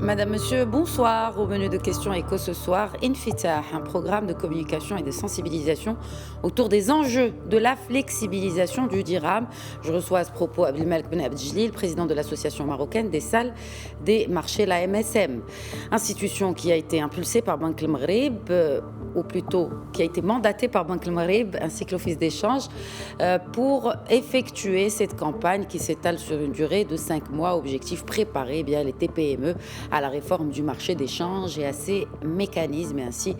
Madame, Monsieur, bonsoir. Au menu de questions éco ce soir, Infitah, un programme de communication et de sensibilisation autour des enjeux de la flexibilisation du dirham. Je reçois à ce propos Abdelmalek Ben Abdjelil, président de l'association marocaine des salles des marchés, la MSM, institution qui a été impulsée par Banque El Maghreb, ou plutôt qui a été mandatée par Banque El Maghreb ainsi que l'Office d'échange pour effectuer cette campagne qui s'étale sur une durée de 5 mois. Objectif préparer bien les TPME à la réforme du marché d'échange et à ses mécanismes et ainsi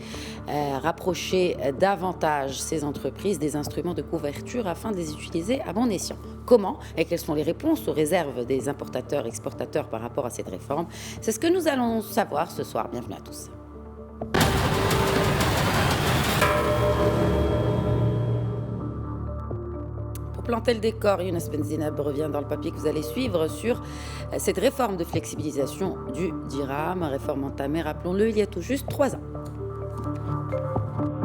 rapprocher davantage ces entreprises des instruments de couverture afin de les utiliser à bon escient. Comment et quelles sont les réponses aux réserves des importateurs et exportateurs par rapport à cette réforme? C'est ce que nous allons savoir ce soir. Bienvenue à tous. Planter le décor, Younes Benzinab revient dans le papier que vous allez suivre sur cette réforme de flexibilisation du dirham, réforme entamée, rappelons-le, il y a tout juste 3 ans.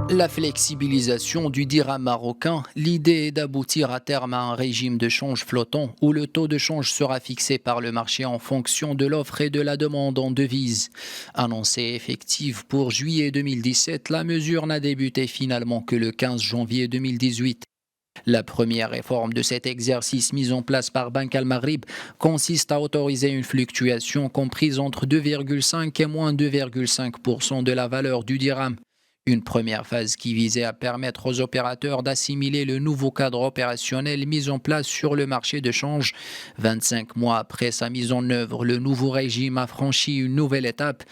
La flexibilisation du dirham marocain, l'idée est d'aboutir à terme à un régime de change flottant où le taux de change sera fixé par le marché en fonction de l'offre et de la demande en devises. Annoncée effective pour juillet 2017, la mesure n'a débuté finalement que le 15 janvier 2018. La première réforme de cet exercice mise en place par Banque El Maghreb consiste à autoriser une fluctuation comprise entre 2,5 et moins 2,5% de la valeur du dirham. Une première phase qui visait à permettre aux opérateurs d'assimiler le nouveau cadre opérationnel mis en place sur le marché de change. 25 mois après sa mise en œuvre, le nouveau régime a franchi une nouvelle étape.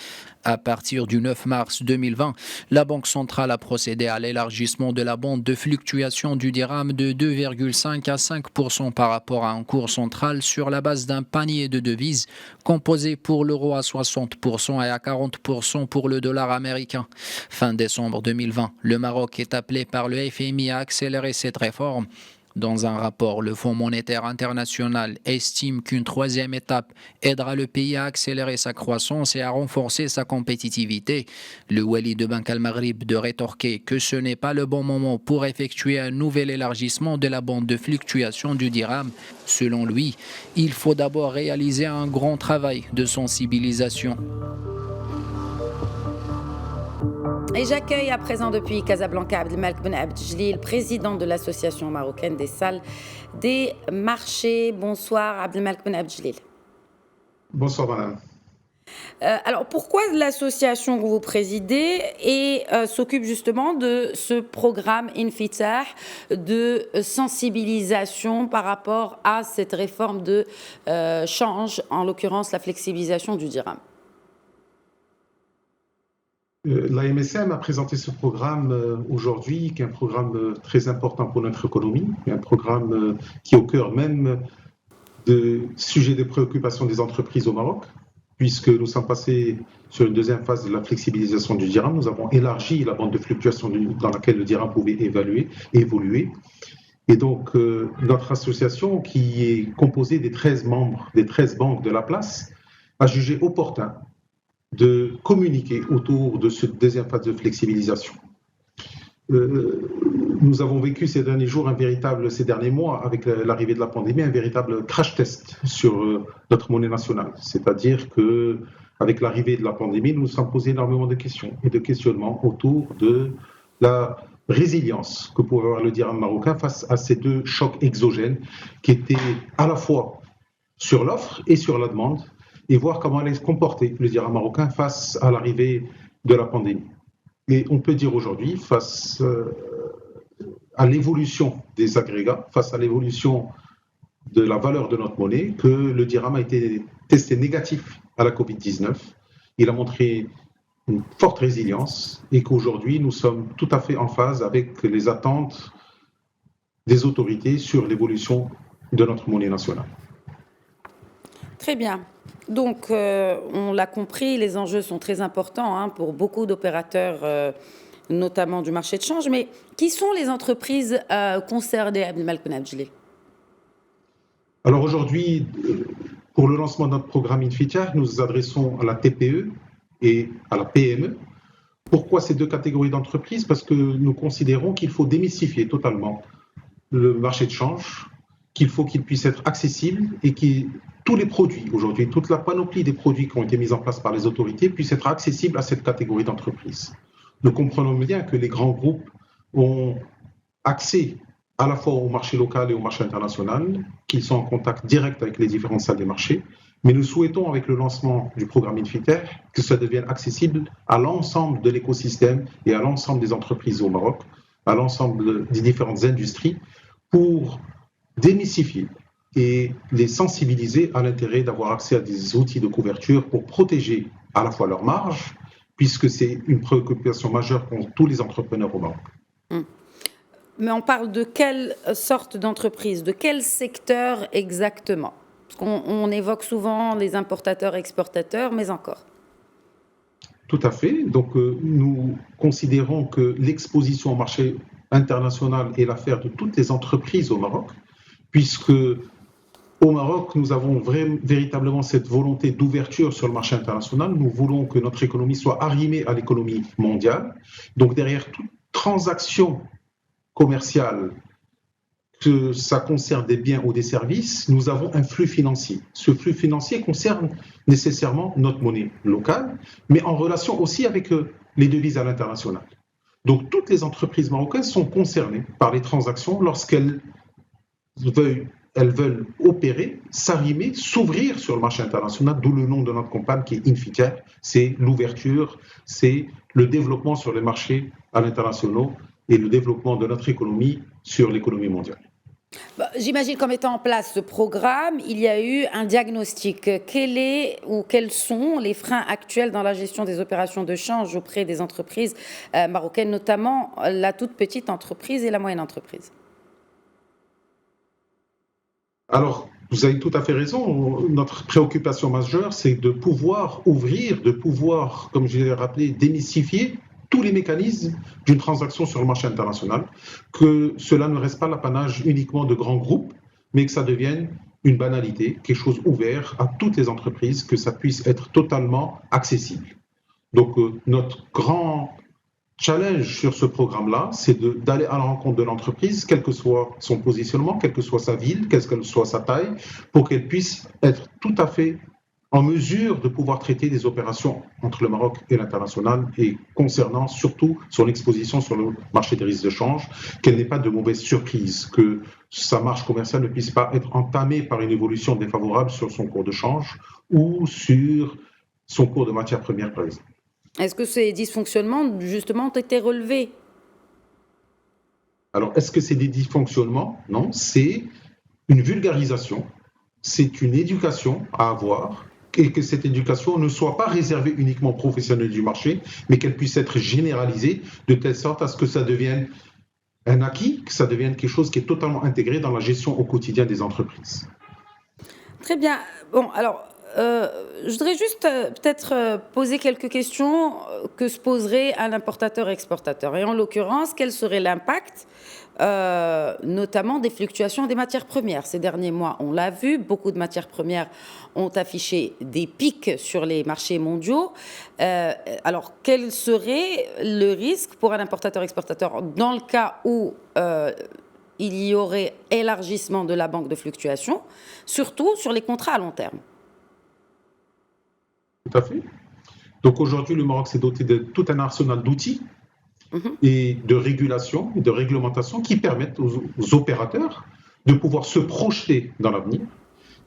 À partir du 9 mars 2020, la Banque centrale a procédé à l'élargissement de la bande de fluctuation du dirham de 2,5 à 5% par rapport à un cours central sur la base d'un panier de devises composé pour l'euro à 60% et à 40% pour le dollar américain. Fin décembre 2020, le Maroc est appelé par le FMI à accélérer cette réforme. Dans un rapport, le Fonds monétaire international estime qu'une troisième étape aidera le pays à accélérer sa croissance et à renforcer sa compétitivité. Le wali de Banque El Maghreb de rétorquer que ce n'est pas le bon moment pour effectuer un nouvel élargissement de la bande de fluctuation du dirham. Selon lui, il faut d'abord réaliser un grand travail de sensibilisation. Et j'accueille à présent depuis Casablanca Abdelmalek Ben Abdjelil, président de l'association marocaine des salles des marchés. Bonsoir Abdelmalek Ben Abdjelil. Bonsoir madame. Alors pourquoi l'association que vous présidez s'occupe justement de ce programme Infitah de sensibilisation par rapport à cette réforme de change, en l'occurrence la flexibilisation du dirham? La MSM a présenté ce programme aujourd'hui, qui est un programme très important pour notre économie, un programme qui est au cœur même des sujets de préoccupation des entreprises au Maroc, puisque nous sommes passés sur une deuxième phase de la flexibilisation du dirham. Nous avons élargi la bande de fluctuation dans laquelle le dirham pouvait évoluer. Et donc, notre association, qui est composée des 13 membres, des 13 banques de la place, a jugé opportun de communiquer autour de cette deuxième phase de flexibilisation. Nous avons vécu ces derniers mois, avec l'arrivée de la pandémie, un véritable crash test sur notre monnaie nationale. C'est-à-dire qu'avec l'arrivée de la pandémie, nous nous sommes posés énormément de questions et de questionnements autour de la résilience que pouvait avoir le dirham marocain face à ces deux chocs exogènes qui étaient à la fois sur l'offre et sur la demande, et voir comment allait se comporter le dirham marocain face à l'arrivée de la pandémie. Et on peut dire aujourd'hui, face à l'évolution des agrégats, face à l'évolution de la valeur de notre monnaie, que le dirham a été testé négatif à la Covid-19. Il a montré une forte résilience et qu'aujourd'hui, nous sommes tout à fait en phase avec les attentes des autorités sur l'évolution de notre monnaie nationale. Très bien. Donc, on l'a compris, les enjeux sont très importants pour beaucoup d'opérateurs, notamment du marché de change. Mais qui sont les entreprises concernées, Abdelmalek Ben Abdjelil? Alors aujourd'hui, pour le lancement de notre programme Infitah, nous nous adressons à la TPE et à la PME. Pourquoi ces deux catégories d'entreprises? Parce que nous considérons qu'il faut démystifier totalement le marché de change, qu'il faut qu'il puisse être accessible et qu'il tous les produits aujourd'hui, toute la panoplie des produits qui ont été mis en place par les autorités puissent être accessibles à cette catégorie d'entreprises. Nous comprenons bien que les grands groupes ont accès à la fois au marché local et au marché international, qu'ils sont en contact direct avec les différentes salles des marchés, mais nous souhaitons, avec le lancement du programme Infiter, que ça devienne accessible à l'ensemble de l'écosystème et à l'ensemble des entreprises au Maroc, à l'ensemble des différentes industries, pour démystifier et les sensibiliser à l'intérêt d'avoir accès à des outils de couverture pour protéger à la fois leur marge, puisque c'est une préoccupation majeure pour tous les entrepreneurs au Maroc. Mais on parle de quelle sorte d'entreprise, de quel secteur exactement? Parce qu'on évoque souvent les importateurs-exportateurs, mais encore. Tout à fait. Donc, nous considérons que l'exposition au marché international est l'affaire de toutes les entreprises au Maroc, puisque au Maroc, nous avons véritablement cette volonté d'ouverture sur le marché international. Nous voulons que notre économie soit arrimée à l'économie mondiale. Donc, derrière toute transaction commerciale, que ça concerne des biens ou des services, nous avons un flux financier. Ce flux financier concerne nécessairement notre monnaie locale, mais en relation aussi avec les devises à l'international. Donc, toutes les entreprises marocaines sont concernées par les transactions lorsqu'elles veulent opérer, s'arrimer, s'ouvrir sur le marché international, d'où le nom de notre compagnie qui est Infiter. C'est l'ouverture, c'est le développement sur les marchés à l'international et le développement de notre économie sur l'économie mondiale. J'imagine qu'en mettant en place ce programme, il y a eu un diagnostic. Quels sont les freins actuels dans la gestion des opérations de change auprès des entreprises marocaines, notamment la toute petite entreprise et la moyenne entreprise? Alors, vous avez tout à fait raison. Notre préoccupation majeure, c'est de pouvoir ouvrir, de pouvoir, comme je l'ai rappelé, démystifier tous les mécanismes d'une transaction sur le marché international, que cela ne reste pas l'apanage uniquement de grands groupes, mais que ça devienne une banalité, quelque chose ouvert à toutes les entreprises, que ça puisse être totalement accessible. Donc, notre grand challenge sur ce programme-là, c'est d'aller à la rencontre de l'entreprise, quel que soit son positionnement, quelle que soit sa ville, quelle que soit sa taille, pour qu'elle puisse être tout à fait en mesure de pouvoir traiter des opérations entre le Maroc et l'international et concernant surtout son exposition sur le marché des risques de change, qu'elle n'ait pas de mauvaises surprises, que sa marge commerciale ne puisse pas être entamée par une évolution défavorable sur son cours de change ou sur son cours de matières premières, par exemple. Est-ce que ces dysfonctionnements, justement, ont été relevés? Alors, est-ce que c'est des dysfonctionnements? Non, c'est une vulgarisation, c'est une éducation à avoir, et que cette éducation ne soit pas réservée uniquement aux professionnels du marché, mais qu'elle puisse être généralisée de telle sorte à ce que ça devienne un acquis, que ça devienne quelque chose qui est totalement intégré dans la gestion au quotidien des entreprises. Très bien. Bon, alors, je voudrais juste peut-être poser quelques questions que se poserait un importateur-exportateur. Et en l'occurrence, quel serait l'impact notamment des fluctuations des matières premières? Ces derniers mois, on l'a vu, beaucoup de matières premières ont affiché des pics sur les marchés mondiaux. Alors, quel serait le risque pour un importateur-exportateur dans le cas où il y aurait élargissement de la banque de fluctuation, surtout sur les contrats à long terme? Tout à fait. Donc aujourd'hui, le Maroc s'est doté de tout un arsenal d'outils et de régulation et de réglementation qui permettent aux opérateurs de pouvoir se projeter dans l'avenir,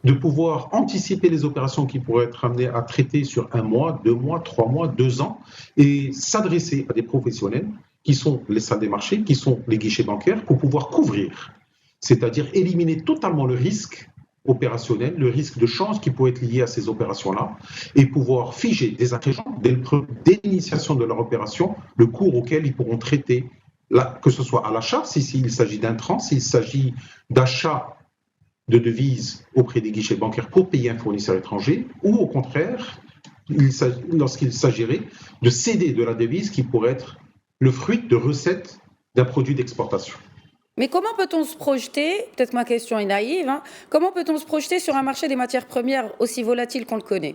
de pouvoir anticiper les opérations qui pourraient être amenées à traiter sur 1 mois, 2 mois, 3 mois, 2 ans, et s'adresser à des professionnels qui sont les salles des marchés, qui sont les guichets bancaires, pour pouvoir couvrir, c'est-à-dire éliminer totalement le risque opérationnel, le risque de change qui pourrait être lié à ces opérations-là, et pouvoir figer des agents dès l'initiation de leur opération, le cours auquel ils pourront traiter, que ce soit à l'achat, s'il s'agit d'intrants, s'il s'agit d'achat de devises auprès des guichets bancaires pour payer un fournisseur étranger, ou au contraire, lorsqu'il s'agirait de céder de la devise qui pourrait être le fruit de recettes d'un produit d'exportation. Mais comment peut-on se projeter, peut-être ma question est naïve, comment peut-on se projeter sur un marché des matières premières aussi volatile qu'on le connaît?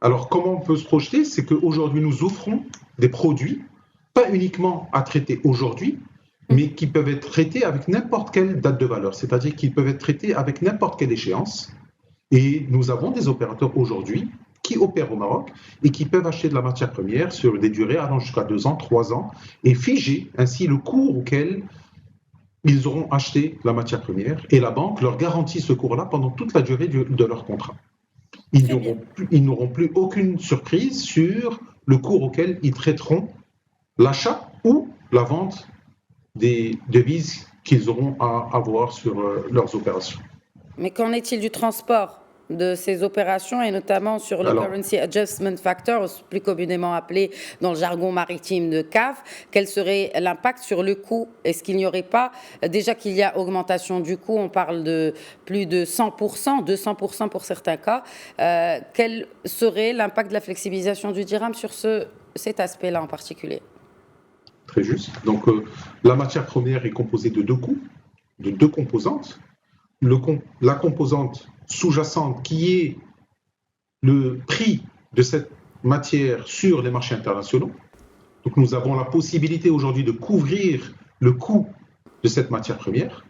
Alors, comment on peut se projeter? C'est qu'aujourd'hui, nous offrons des produits, pas uniquement à traiter aujourd'hui, mais qui peuvent être traités avec n'importe quelle date de valeur, c'est-à-dire qu'ils peuvent être traités avec n'importe quelle échéance, Et nous avons des opérateurs aujourd'hui qui opèrent au Maroc et qui peuvent acheter de la matière première sur des durées allant jusqu'à 2 ans, 3 ans, et figer ainsi le cours auquel ils auront acheté la matière première. Et la banque leur garantit ce cours-là pendant toute la durée de leur contrat. Ils n'auront plus aucune surprise sur le cours auquel ils traiteront l'achat ou la vente des devises qu'ils auront à avoir sur leurs opérations. Mais qu'en est-il du transport de ces opérations et notamment sur le Currency Adjustment Factor, plus communément appelé dans le jargon maritime de CAF? Quel serait l'impact sur le coût? Est-ce qu'il n'y aurait pas, déjà qu'il y a augmentation du coût, on parle de plus de 100%, 200% pour certains cas, quel serait l'impact de la flexibilisation du dirham sur cet aspect-là en particulier? Très juste. Donc la matière première est composée de 2 coûts, de 2 composantes. La composante sous-jacente qui est le prix de cette matière sur les marchés internationaux. Donc nous avons la possibilité aujourd'hui de couvrir le coût de cette matière première.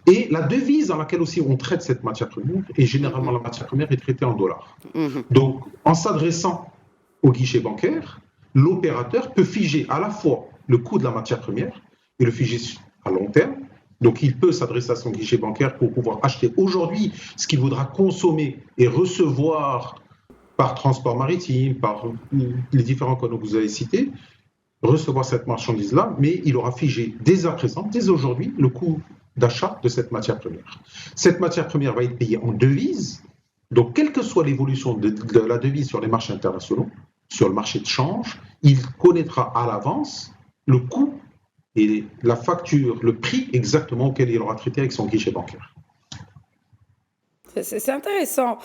Et la devise dans laquelle aussi on traite cette matière première, et généralement la matière première est traitée en dollars. Donc en s'adressant au guichet bancaire, l'opérateur peut figer à la fois le coût de la matière première et le figer à long terme. Donc, il peut s'adresser à son guichet bancaire pour pouvoir acheter aujourd'hui ce qu'il voudra consommer et recevoir par transport maritime, par les différents canaux que vous avez cités, recevoir cette marchandise-là, mais il aura figé dès à présent, dès aujourd'hui, le coût d'achat de cette matière première. Cette matière première va être payée en devise. Donc, quelle que soit l'évolution de la devise sur les marchés internationaux, sur le marché de change, il connaîtra à l'avance le coût et la facture, le prix exactement auquel il aura traité avec son guichet bancaire. C'est intéressant.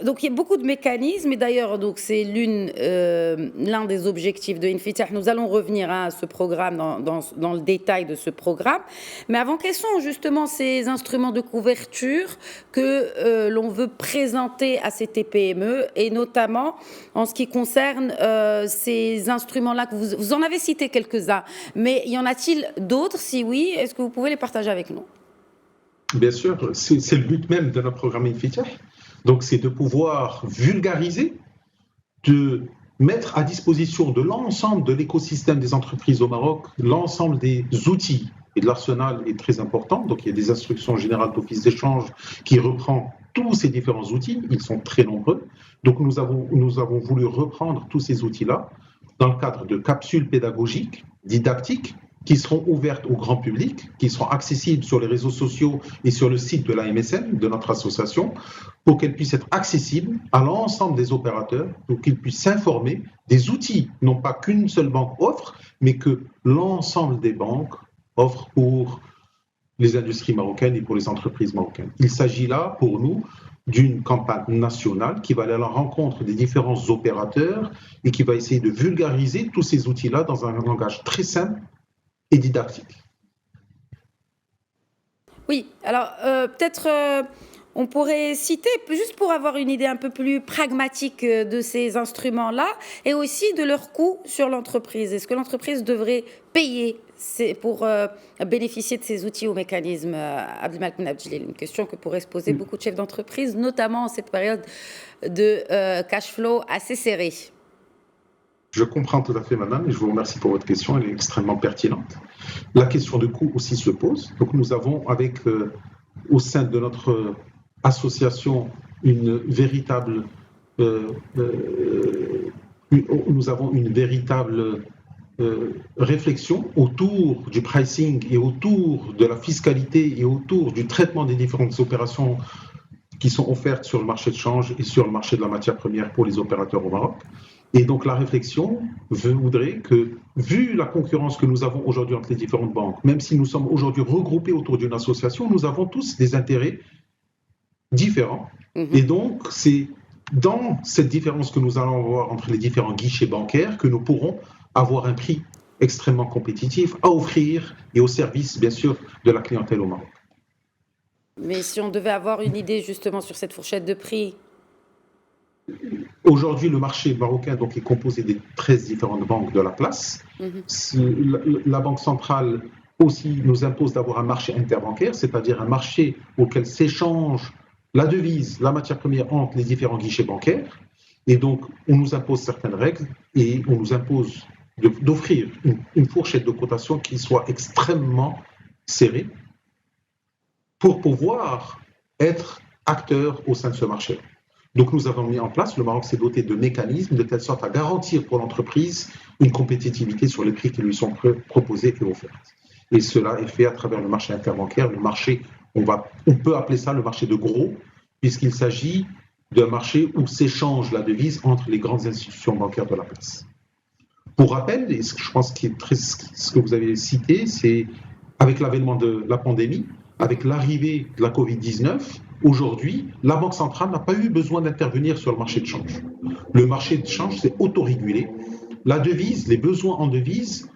Donc, il y a beaucoup de mécanismes, et d'ailleurs, donc, c'est l'un des objectifs de Infitah. Nous allons revenir à ce programme, dans le détail de ce programme. Mais avant, quels sont justement ces instruments de couverture que l'on veut présenter à ces TPME, et notamment en ce qui concerne ces instruments-là, que vous en avez cité quelques-uns, mais y en a-t-il d'autres? Si oui, est-ce que vous pouvez les partager avec nous? Bien sûr, c'est le but même de notre programme Infitah. Donc, c'est de pouvoir vulgariser, de mettre à disposition de l'ensemble de l'écosystème des entreprises au Maroc, l'ensemble des outils, et de l'arsenal est très important. Donc, il y a des instructions générales d'office d'échange qui reprend tous ces différents outils. Ils sont très nombreux. Donc, nous avons voulu reprendre tous ces outils-là dans le cadre de capsules pédagogiques, didactiques, qui seront ouvertes au grand public, qui seront accessibles sur les réseaux sociaux et sur le site de la MSN, de notre association, pour qu'elles puissent être accessibles à l'ensemble des opérateurs, pour qu'ils puissent s'informer des outils, non pas qu'une seule banque offre, mais que l'ensemble des banques offrent pour les industries marocaines et pour les entreprises marocaines. Il s'agit là, pour nous, d'une campagne nationale qui va aller à la rencontre des différents opérateurs et qui va essayer de vulgariser tous ces outils-là dans un langage très simple et didactique. Oui, alors peut-être on pourrait citer, juste pour avoir une idée un peu plus pragmatique de ces instruments-là, et aussi de leur coût sur l'entreprise. Est-ce que l'entreprise devrait payer pour bénéficier de ces outils ou mécanismes? Abdelmalek Ben Abdjelil, une question que pourraient se poser beaucoup de chefs d'entreprise, notamment en cette période de cash flow assez serré. Je comprends tout à fait, madame, et je vous remercie pour votre question, elle est extrêmement pertinente. La question de coût aussi se pose. Donc nous avons au sein de notre association une véritable réflexion autour du pricing et autour de la fiscalité et autour du traitement des différentes opérations qui sont offertes sur le marché de change et sur le marché de la matière première pour les opérateurs au Maroc. Et donc la réflexion voudrait que, vu la concurrence que nous avons aujourd'hui entre les différentes banques, même si nous sommes aujourd'hui regroupés autour d'une association, nous avons tous des intérêts différents. Et donc c'est dans cette différence que nous allons avoir entre les différents guichets bancaires que nous pourrons avoir un prix extrêmement compétitif à offrir et au service, bien sûr, de la clientèle au Maroc. Mais si on devait avoir une idée justement sur cette fourchette de prix? Aujourd'hui, le marché marocain donc, est composé des 13 différentes banques de la place. La Banque centrale aussi nous impose d'avoir un marché interbancaire, c'est-à-dire un marché auquel s'échangent la devise, la matière première entre les différents guichets bancaires. Et donc, on nous impose certaines règles et on nous impose d'offrir une fourchette de cotation qui soit extrêmement serrée pour pouvoir être acteur au sein de ce marché. Donc nous avons mis en place, le Maroc s'est doté de mécanismes de telle sorte à garantir pour l'entreprise une compétitivité sur les prix qui lui sont proposés et offerts. Et cela est fait à travers le marché interbancaire, le marché, on peut appeler ça le marché de gros, puisqu'il s'agit d'un marché où s'échange la devise entre les grandes institutions bancaires de la place. Pour rappel, et je pense que ce que vous avez cité, c'est avec l'avènement de la pandémie, avec l'arrivée de la Covid-19, aujourd'hui, la Banque centrale n'a pas eu besoin d'intervenir sur le marché de change. Le marché de change s'est autorégulé. La devise, les besoins en devise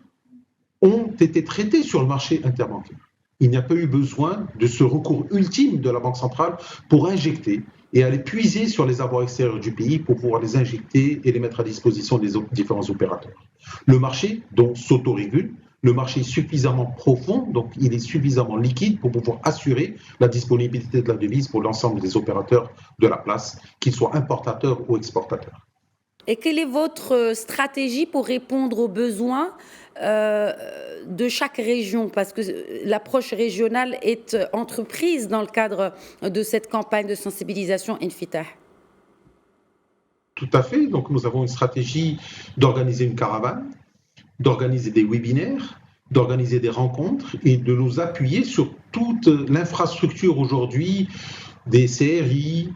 ont été traités sur le marché interbancaire. Il n'y a pas eu besoin de ce recours ultime de la Banque centrale pour injecter et aller puiser sur les avoirs extérieurs du pays pour pouvoir les injecter et les mettre à disposition des différents opérateurs. Le marché, donc, s'autorégule. Le marché est suffisamment profond, donc il est suffisamment liquide pour pouvoir assurer la disponibilité de la devise pour l'ensemble des opérateurs de la place, qu'ils soient importateurs ou exportateurs. Et quelle est votre stratégie pour répondre aux besoins de chaque région? Parce que l'approche régionale est entreprise dans le cadre de cette campagne de sensibilisation Infitah. Tout à fait. Donc nous avons une stratégie d'organiser une caravane, d'organiser des webinaires, d'organiser des rencontres et de nous appuyer sur toute l'infrastructure aujourd'hui des CRI,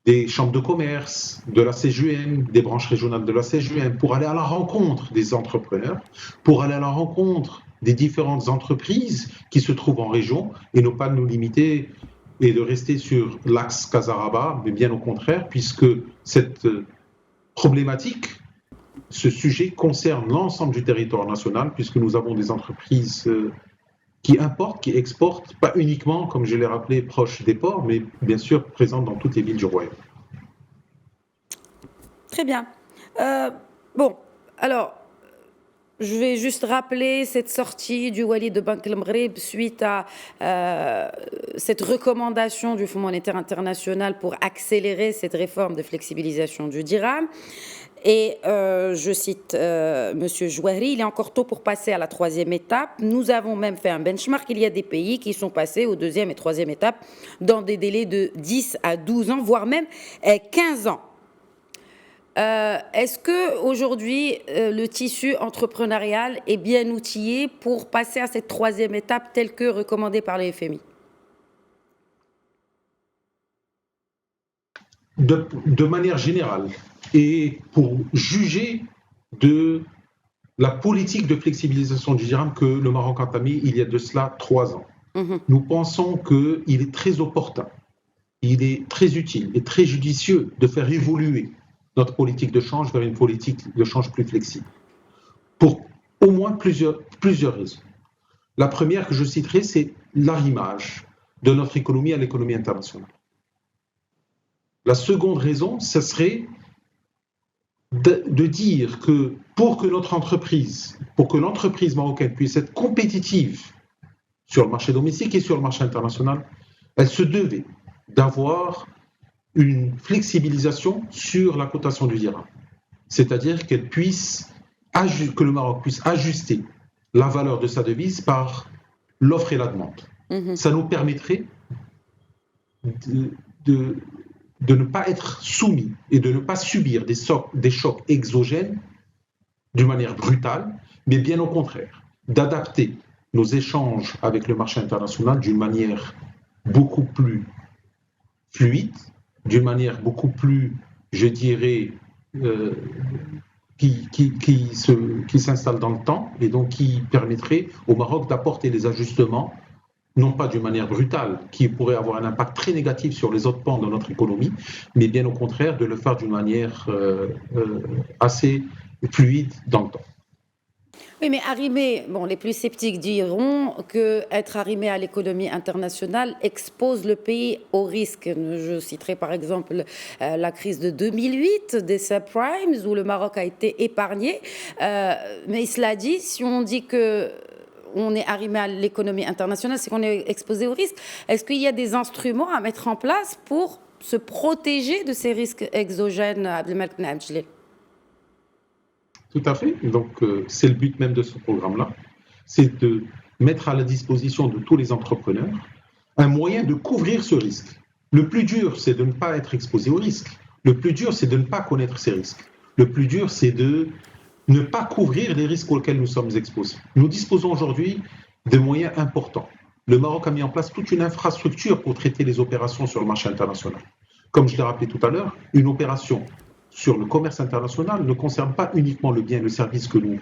des chambres de commerce, de la CGUM, des branches régionales de la CGUM, pour aller à la rencontre des entrepreneurs, pour aller à la rencontre des différentes entreprises qui se trouvent en région et ne pas nous limiter et de rester sur l'axe Casaraba, mais bien au contraire, puisque cette problématique, ce sujet concerne l'ensemble du territoire national, puisque nous avons des entreprises qui importent, qui exportent, pas uniquement, comme je l'ai rappelé, proches des ports, mais bien sûr présentes dans toutes les villes du royaume. Très bien. Bon, alors, je vais juste rappeler cette sortie du Wali de Banque El Maghreb suite à cette recommandation du Fonds monétaire international pour accélérer cette réforme de flexibilisation du dirham. Et je cite M. Jouahri, il est encore tôt pour passer à la troisième étape. Nous avons même fait un benchmark. Il y a des pays qui sont passés aux deuxième et troisième étapes dans des délais de 10 à 12 ans, voire même 15 ans. Est-ce qu'aujourd'hui, le tissu entrepreneurial est bien outillé pour passer à cette troisième étape telle que recommandée par le FMI? De manière générale, et pour juger de la politique de flexibilisation du dirham que le Maroc a entamée il y a de cela 3 ans. Nous pensons qu'il est très opportun, il est très utile et très judicieux de faire évoluer notre politique de change vers une politique de change plus flexible. Pour au moins plusieurs raisons. La première que je citerai, c'est l'arrimage de notre économie à l'économie internationale. La seconde raison, ce serait de dire que pour que l'entreprise marocaine puisse être compétitive sur le marché domestique et sur le marché international, elle se devait d'avoir une flexibilisation sur la cotation du dirham. C'est-à-dire que le Maroc puisse ajuster la valeur de sa devise par l'offre et la demande. Ça nous permettrait de ne pas être soumis et de ne pas subir des chocs exogènes d'une manière brutale, mais bien au contraire, d'adapter nos échanges avec le marché international d'une manière beaucoup plus fluide, d'une manière beaucoup plus, je dirais, qui s'installe dans le temps et donc qui permettrait au Maroc d'apporter les ajustements non pas d'une manière brutale, qui pourrait avoir un impact très négatif sur les autres pans de notre économie, mais bien au contraire de le faire d'une manière assez fluide dans le temps. Oui, mais arrimer, les plus sceptiques diront qu'être arrimé à l'économie internationale expose le pays au risque. Je citerai par exemple la crise de 2008 des subprimes où le Maroc a été épargné. Mais cela dit, si on dit que on est arrivé à l'économie internationale, c'est qu'on est exposé au risque. Est-ce qu'il y a des instruments à mettre en place pour se protéger de ces risques exogènes, Abdelmalek Ben Abdeljelil? Tout à fait. Donc, c'est le but même de ce programme-là. C'est de mettre à la disposition de tous les entrepreneurs un moyen de couvrir ce risque. Le plus dur, c'est de ne pas être exposé au risque. Le plus dur, c'est de ne pas connaître ces risques. Le plus dur, c'est de ne pas couvrir les risques auxquels nous sommes exposés. Nous disposons aujourd'hui de moyens importants. Le Maroc a mis en place toute une infrastructure pour traiter les opérations sur le marché international. Comme je l'ai rappelé tout à l'heure, une opération sur le commerce international ne concerne pas uniquement le bien et le service que nous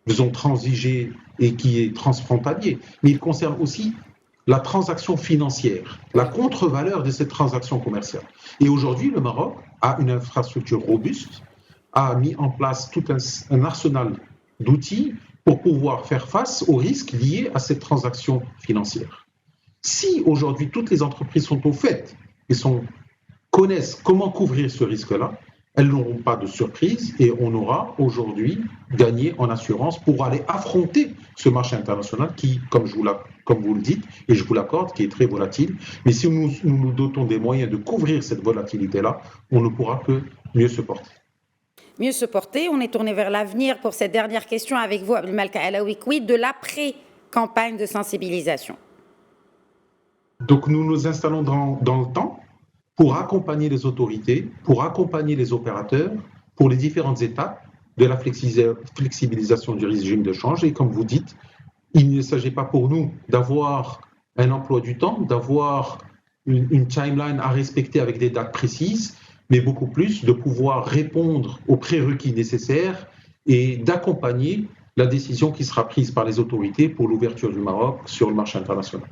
faisons transiger et qui est transfrontalier, mais il concerne aussi la transaction financière, la contre-valeur de cette transaction commerciale. Et aujourd'hui, le Maroc a une infrastructure robuste, a mis en place tout un arsenal d'outils pour pouvoir faire face aux risques liés à cette transaction financière. Si aujourd'hui toutes les entreprises sont au fait et connaissent comment couvrir ce risque-là, elles n'auront pas de surprise et on aura aujourd'hui gagné en assurance pour aller affronter ce marché international qui, comme vous le dites, et je vous l'accorde, qui est très volatile. Mais si nous dotons des moyens de couvrir cette volatilité-là, on ne pourra que mieux se porter. Mieux se porter, on est tourné vers l'avenir pour cette dernière question avec vous, Abdelmalek Alaoui, quid de l'après-campagne de sensibilisation? Donc nous nous installons dans le temps pour accompagner les autorités, pour accompagner les opérateurs, pour les différentes étapes de la flexibilisation du régime de change. Et comme vous dites, il ne s'agit pas pour nous d'avoir un emploi du temps, d'avoir une timeline à respecter avec des dates précises, mais beaucoup plus de pouvoir répondre aux prérequis nécessaires et d'accompagner la décision qui sera prise par les autorités pour l'ouverture du Maroc sur le marché international.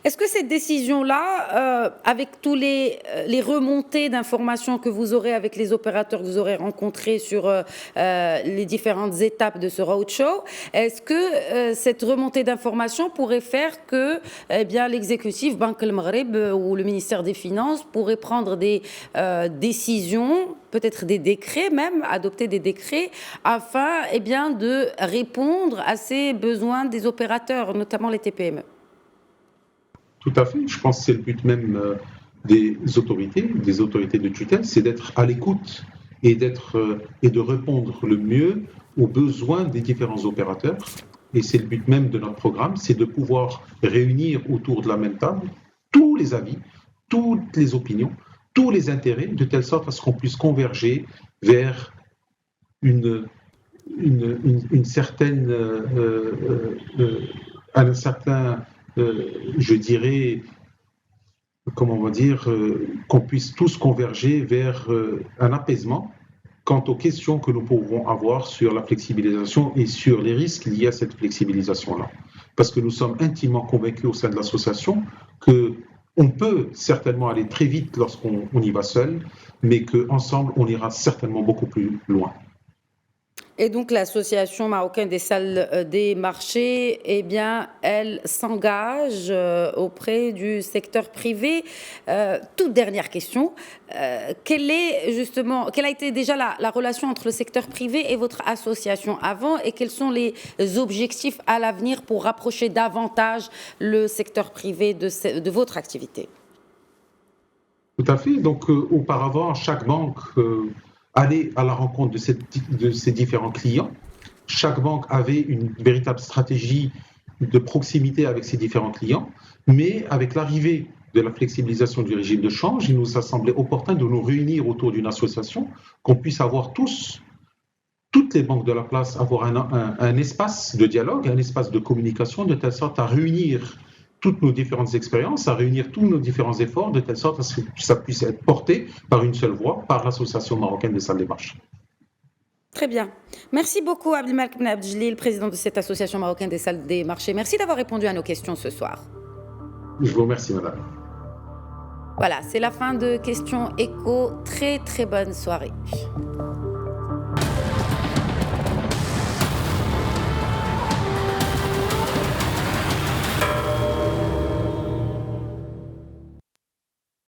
Est-ce que cette décision-là, avec tous les remontées d'informations que vous aurez avec les opérateurs que vous aurez rencontrés sur les différentes étapes de ce roadshow, est-ce que cette remontée d'informations pourrait faire que l'exécutif Banque El Maghreb ou le ministère des Finances pourrait prendre des décisions, peut-être des décrets même, adopter des décrets afin de répondre à ces besoins des opérateurs, notamment les TPME? Tout à fait. Je pense que c'est le but même des autorités de tutelle, c'est d'être à l'écoute et de répondre le mieux aux besoins des différents opérateurs. Et c'est le but même de notre programme, c'est de pouvoir réunir autour de la même table tous les avis, toutes les opinions, tous les intérêts, de telle sorte à ce qu'on puisse converger vers je dirais, qu'on puisse tous converger vers un apaisement quant aux questions que nous pouvons avoir sur la flexibilisation et sur les risques liés à cette flexibilisation-là. Parce que nous sommes intimement convaincus au sein de l'association qu'on peut certainement aller très vite lorsqu'on y va seul, mais qu'ensemble, on ira certainement beaucoup plus loin. Et donc l'association marocaine des salles des marchés, elle s'engage auprès du secteur privé. Toute dernière question, quelle a été déjà la relation entre le secteur privé et votre association avant, et quels sont les objectifs à l'avenir pour rapprocher davantage le secteur privé de votre activité? Tout à fait. Donc auparavant, chaque banque aller à la rencontre de ces différents clients. Chaque banque avait une véritable stratégie de proximité avec ses différents clients, mais avec l'arrivée de la flexibilisation du régime de change, il nous a semblé opportun de nous réunir autour d'une association, qu'on puisse avoir toutes les banques de la place, avoir un espace de dialogue, un espace de communication, de telle sorte à réunir toutes nos différentes expériences, à réunir tous nos différents efforts de telle sorte à ce que ça puisse être porté par une seule voix, par l'Association marocaine des salles des marchés. Très bien. Merci beaucoup Abdelmalek Ben Abdeljelil, président de cette Association marocaine des salles des marchés. Merci d'avoir répondu à nos questions ce soir. Je vous remercie, madame. Voilà, c'est la fin de Questions Écho. Très, très bonne soirée.